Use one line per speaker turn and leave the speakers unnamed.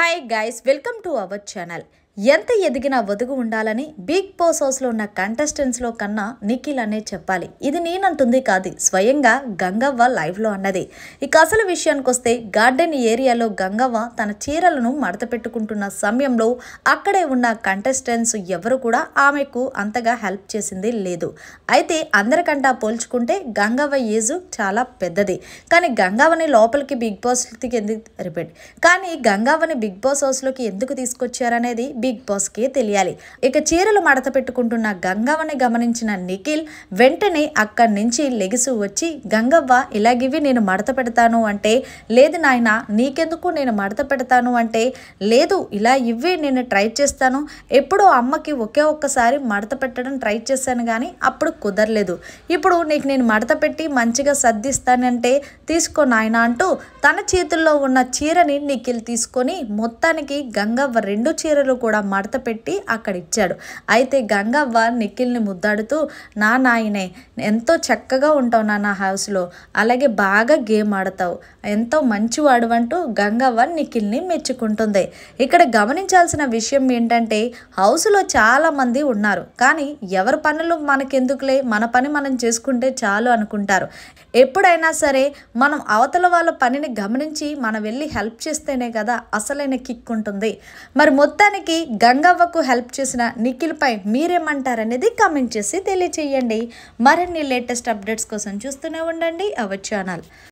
Hi guys, welcome to our channel. ఎంత ఎదిగినా వదుగు ఉండాలని బిగ్ బాస్ హౌస్లో ఉన్న కంటెస్టెంట్స్లో కన్నా నిఖిల్ అనే చెప్పాలి. ఇది నేనంటుంది కాదు, స్వయంగా గంగవ్వ లైవ్లో అన్నది. ఇక అసలు విషయానికి వస్తే గార్డెన్ ఏరియాలో గంగవ్వ తన చీరలను మడత పెట్టుకుంటున్న సమయంలో అక్కడే ఉన్న కంటెస్టెంట్స్ ఎవరు కూడా ఆమెకు అంతగా హెల్ప్ చేసింది లేదు. అయితే అందరికంటా పోల్చుకుంటే గంగవ్వ ఏజ్ చాలా పెద్దది. కానీ గంగవ్వని లోపలికి బిగ్ బాస్కి బిగ్ బాస్ హౌస్లోకి ఎందుకు తీసుకొచ్చారనేది బిగ్ బాస్ కే తెలియాలి. ఇక చీరలు మడత పెట్టుకుంటున్న గంగవ్వని గమనించిన నిఖిల్ వెంటనే అక్కడి నుంచి లెగిసి వచ్చి, గంగవ్వ ఇలాగివి నేను మడత పెడతాను అంటే, లేదు నాయన నీకెందుకు నేను మడత పెడతాను అంటే, లేదు ఇలా ఇవ్వి నేను ట్రై చేస్తాను, ఎప్పుడో అమ్మకి ఒక్కసారి మడత పెట్టడం ట్రై చేశాను కానీ అప్పుడు కుదరలేదు, ఇప్పుడు నీకు నేను మడత పెట్టి మంచిగా సర్దిస్తానంటే తీసుకో నాయన అంటూ తన చేతుల్లో ఉన్న చీరని నిఖిల్ తీసుకొని మొత్తానికి గంగవ్వ రెండు చీరలు కూడా మడత పెట్టి అక్కడ ఇచ్చాడు. అయితే గంగవ్వ నిఖిల్ని ముద్దాడుతూ, నా నాయనే ఎంతో చక్కగా ఉంటావు నా హౌస్లో, అలాగే బాగా గేమ్ ఆడతావు, ఎంతో మంచివాడు అంటూ గంగవ్వ నిఖిల్ని మెచ్చుకుంటుంది. ఇక్కడ గమనించాల్సిన విషయం ఏంటంటే, హౌస్లో చాలా మంది ఉన్నారు, కానీ ఎవరి పనులు మనకెందుకులే, మన పని మనం చేసుకుంటే చాలు అనుకుంటారు. ఎప్పుడైనా సరే మనం అవతల వాళ్ళ పనిని గమనించి మనం వెళ్ళి హెల్ప్ చేస్తేనే కదా అసలైన కిక్ ఉంటుంది. మరి మొత్తానికి గంగవ్వకు హెల్ప్ చేసిన నిఖిల్ పై మీరేమంటారనేది కామెంట్ చేసి తెలియచేయండి. మరిన్ని లేటెస్ట్ అప్డేట్స్ కోసం చూస్తూనే ఉండండి అవర్ ఛానల్.